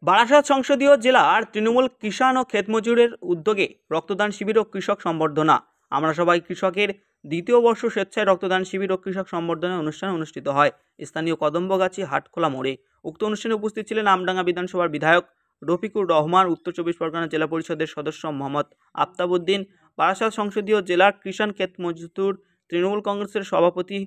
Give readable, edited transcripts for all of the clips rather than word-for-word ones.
বারাসাত সংসদীয় জেলার তৃণমূল কিষাণ ও ক্ষেতমজুরের উদ্যোগে রক্তদান শিবির ও কৃষক সম্বর্ধনা। আমরা সবাই কৃষকের দ্বিতীয় বর্ষ স্বেচ্ছায় রক্তদান শিবির ও কৃষক সম্বর্ধনা অনুষ্ঠান অনুষ্ঠিত হয় স্থানীয় কদম্বগাছি হাটখোলা মোড়ে। উক্ত অনুষ্ঠানে উপস্থিত ছিলেন আমডাঙ্গা বিধানসভার বিধায়ক রফিকুর রহমান, উত্তর চব্বিশ পরগনা জেলা পরিষদের সদস্য মোহাম্মদ আফতাবউদ্দিন, বারাসাত সংসদীয় জেলার কৃষাণ ক্ষেতমজদুর তৃণমূল কংগ্রেসের সভাপতি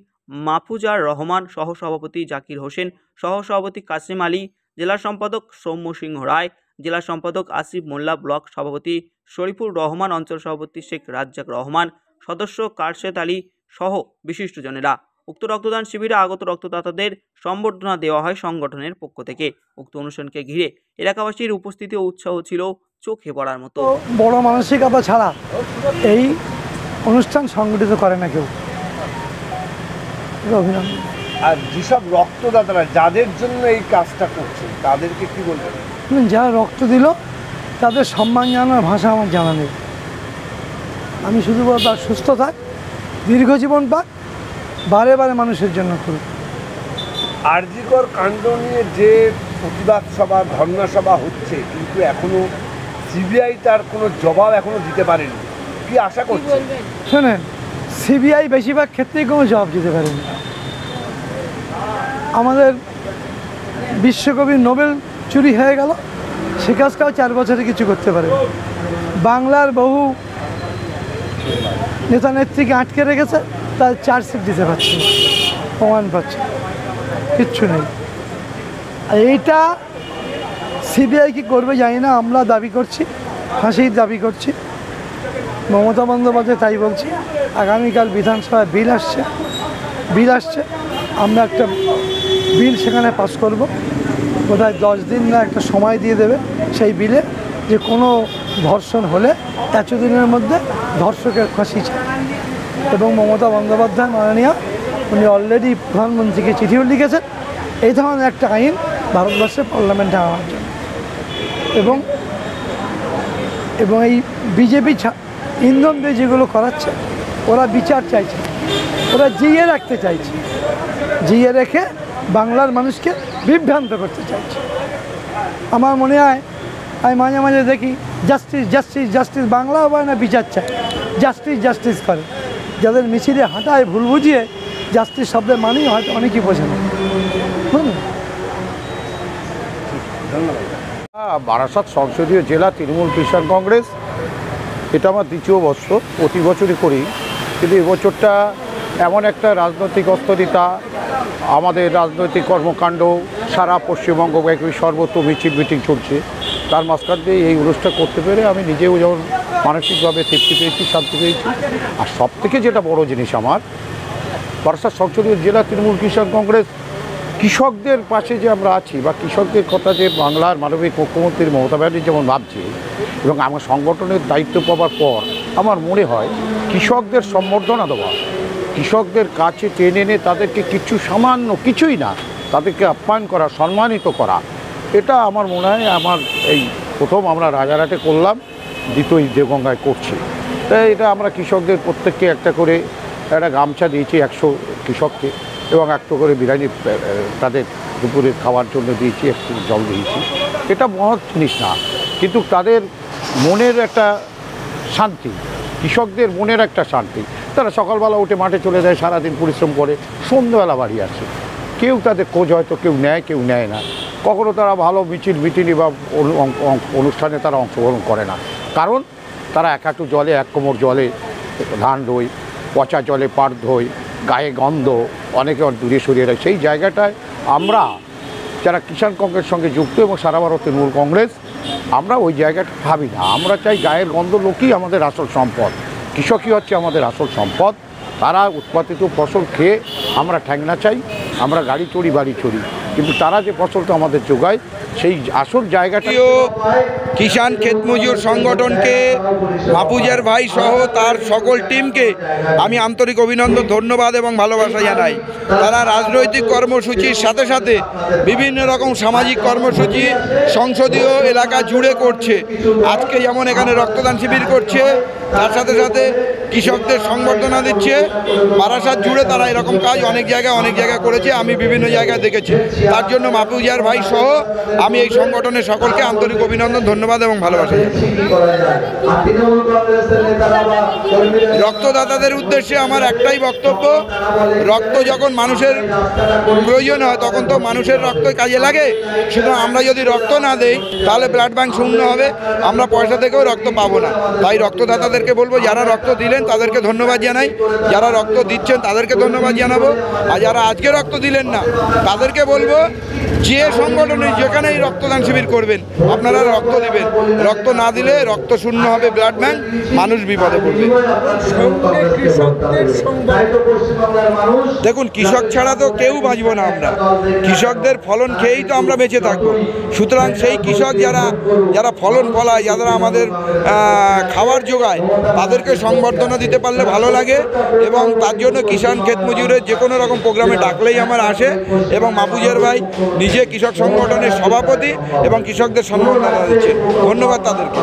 মাহফুজার রহমান, সহসভাপতি জাকির হোসেন, সহসভাপতি কাসিম আলী, জেলা সম্পাদক সৌম্য সিংহ রায়, জেলা সম্পাদক আসিফ মোল্লা, ব্লক সভাপতি শরীফুর রহমান, অঞ্চল সভাপতি শেখ রাজ্জাক রহমান, সদস্য কারশেদ আলী সহ বিশিষ্টজনেরা। উক্ত রক্তদান শিবিরে আগত রক্তদাতাদের সম্বর্ধনা দেওয়া হয় সংগঠনের পক্ষ থেকে। উক্ত অনুষ্ঠানকে ঘিরে এলাকাবাসীর উপস্থিতি ও উৎসাহ ছিল চোখে পড়ার মতো। বড় মানসিকতা ছাড়া এই অনুষ্ঠান সংগঠিত করে না কেউ। অভিনন্দন। আর যেসব রক্তদাতারা যাদের জন্য এই কাজটা করছেন তাদেরকে কি বলবেন? যারা রক্ত দিল তাদের সম্মান জানানোর ভাষা আমার জানা নেই। আমি শুধু বলব তার সুস্থ থাক, দীর্ঘ জীবন পাক, বারে বারে মানুষের জন্য করুক। আরজিকর কাণ্ড নিয়ে যে প্রতিবাদ সভা, ধর্ণা সভা হচ্ছে, কিন্তু এখনো সিবিআই তার কোনো জবাব এখনো দিতে পারেনি, কি আশা করছেন? শোনেন, সিবিআই বেশিরভাগ ক্ষেত্রেই কোনো জবাব দিতে পারেনি। আমাদের বিশ্বকবি নোবেল চুরি হয়ে গেল, সে কাজটাও 4 বছরে কিছু করতে পারে। বাংলার বহু নেতা নেত্রীকে আটকে রেখেছে, তার চার্জশিট দিতে পারছে না, প্রমাণ পাচ্ছে, কিচ্ছু নেই। আর এইটা সিবিআই কি করবে জানি না। আমরা দাবি করছি, ফাঁসির দাবি করছি। মমতা বন্দ্যোপাধ্যায় তাই বলছি। আগামীকাল বিধানসভায় বিল আসছে, আমরা একটা বিল সেখানে পাস করব। বোধহয় 10 দিন না একটা সময় দিয়ে দেবে সেই বিলে, যে কোনো ধর্ষণ হলে এতদিনের মধ্যে ধর্ষকের ফাঁসি চায়। এবং মমতা বন্দ্যোপাধ্যায় মাননীয়, উনি অলরেডি প্রধানমন্ত্রীকে চিঠিও লিখেছেন এই ধরনের একটা আইন ভারতবর্ষের পার্লামেন্টে আনার জন্য। এবং এই বিজেপি ইন্ধন দিয়ে যেগুলো করাচ্ছে, ওরা বিচার চাইছে, ওরা জিইয়ে রাখতে চাইছে, জিইয়ে রেখে বাংলার মানুষকে বিভ্রান্ত করতে চাইছে। আমার মনে হয়, আমি মাঝে মাঝে দেখি জাস্টিস জাস্টিস জাস্টিস, বাংলা হয় না বিচার চায়, জাস্টিস জাস্টিস করে। যাদের মিছিলে হাঁটায় ভুল বুঝিয়ে জাস্টিস শব্দের মানেই হয়তো অনেকেই বোঝে না। বারাসাত সংসদীয় জেলা তৃণমূল কিষাণ কংগ্রেস, এটা আমার দ্বিতীয় বর্ষ। প্রতি বছরই করি, কিন্তু এবছরটা এমন একটা রাজনৈতিক অস্থিরতা, আমাদের রাজনৈতিক কর্মকাণ্ড সারা পশ্চিমবঙ্গ ব্যাপী সর্বত্র মিটিং চলছে, তার মাঝখান দিয়ে এই অনুষ্ঠান করতে পেরে আমি নিজেও যেমন মানসিকভাবে তৃপ্তি পেয়েছি, শান্তি পেয়েছি। আর সবথেকে যেটা বড় জিনিস, আমার বারাসাত সংসদীয় জেলা তৃণমূল কিষাণ কংগ্রেস কৃষকদের পাশে যে আমরা আছি, বা কৃষকদের কথা যে বাংলার মানবিক মুখ্যমন্ত্রী মমতা ব্যানার্জি যেমন ভাবছে, এবং আমার সংগঠনের দায়িত্ব পাওয়ার পর আমার মনে হয় কৃষকদের সম্বর্ধনা দেওয়া, কৃষকদের কাছে টেনে এনে তাদেরকে কিছু সামান্য কিছুই না, তাদেরকে আপ্যায়ন করা, সম্মানিত করা, এটা আমার মনে হয় আমার এই প্রথম আমরা রাজারহাটে করলাম, দ্বিতীয় দেবগঙ্গায় করছি। তাই এটা আমরা কৃষকদের প্রত্যেককে একটা করে একটা গামছা দিয়েছি 100 কৃষককে, এবং একটা করে বিরিয়ানি তাদের দুপুরে খাওয়ার জন্য দিয়েছি, একটু জল দিয়েছি। এটা মহৎ জিনিস না, কিন্তু তাদের মনের একটা শান্তি, কৃষকদের মনের একটা শান্তি। তারা সকালবেলা উঠে মাঠে চলে যায়, সারাদিন পরিশ্রম করে, সন্ধ্যেবেলা বাড়ি আসে। কেউ তাদের খোঁজ হয়তো কেউ নেয় না। কখনো তারা ভালো মিটিনি বা অনুষ্ঠানে তারা অংশগ্রহণ করে না, কারণ তারা এক হাঁটু জলে, 1 কোমর জলে ধান রোয়, পচা জলে পাট ধোয়, গায়ে গন্ধ, অনেকে দূরে সরিয়ে রাখে। সেই জায়গাটায় আমরা যারা কিষাণ কংগ্রেসের সঙ্গে যুক্ত এবং সারা ভারত তৃণমূল কংগ্রেস, আমরা ওই জায়গাটা ভাবি না। আমরা চাই গায়ের গন্ধ লোকই আমাদের আসল সম্পদ, কৃষকই হচ্ছে আমাদের আসল সম্পদ। তারা উৎপাদিত ফসল খেয়ে আমরা ঠ্যাংনা চাই, আমরা গাড়ি চড়ি বাড়ি চড়ি, কিন্তু তারা যে ফসলটা আমাদের যোগায় সেই আসল জায়গাটা। কিষাণ ক্ষেতমজুর সংগঠনকে, মাহফুজার ভাই সহ তার সকল টিমকে আমি আন্তরিক অভিনন্দন, ধন্যবাদ এবং ভালোবাসা জানাই। তারা রাজনৈতিক কর্মসূচির সাথে সাথে বিভিন্ন রকম সামাজিক কর্মসূচি সংসদীয় এলাকা জুড়ে করছে। আজকে যেমন এখানে রক্তদান শিবির করছে, তার সাথে সাথে কৃষকদের সংবর্ধনা দিচ্ছে। বারাসাত জুড়ে তারা এরকম কাজ অনেক জায়গায় করেছে, আমি বিভিন্ন জায়গায় দেখেছি। তার জন্য মাপুজার ভাই সহ আমি এই সংগঠনের সকলকে আন্তরিক অভিনন্দন, ধন্যবাদ এবং ভালোবাসা জানাই। রক্তদাতাদের উদ্দেশ্যে আমার একটাই বক্তব্য, রক্ত যখন মানুষের প্রয়োজন হয় তখন তো মানুষের রক্ত কাজে লাগে। সুতরাং আমরা যদি রক্ত না দেই তাহলে ব্লাড ব্যাংক শূন্য হবে, আমরা পয়সা থেকেও রক্ত পাবো না। তাই রক্তদাতাদেরকে বলবো, যারা রক্ত দিলেন তাদেরকে ধন্যবাদ জানাই, যারা রক্ত দিচ্ছেন তাদেরকে ধন্যবাদ জানাবো, আর যারা আজকে রক্ত দিলেন না তাদেরকে বলবো যে সংগঠনে যেখানেই রক্তদান শিবির করবেন আপনারা রক্ত দিবেন। রক্ত না দিলে রক্ত শূন্য হবে ব্লাড ব্যাংক, মানুষ বিপদে পড়বে। দেখুন, কৃষক ছাড়া তো কেউ বাঁচব না আমরা, কৃষকদের ফলন খেয়েই তো আমরা বেঁচে থাকবো। সুতরাং সেই কৃষক যারা ফলন ফলায়, যারা আমাদের খাবার যোগায়, তাদেরকে সংবর্ধনা দিতে পারলে ভালো লাগে। এবং তার জন্য কিষাণ ক্ষেত মজুরের যে কোনো রকম প্রোগ্রামে ডাকলেই আমার আসে। এবং মাপুজার ভাই নিজে কৃষক সংগঠনের সভাপতি এবং কৃষকদের সম্বর্ধনা দিচ্ছে। ধন্যবাদ তাদেরকে।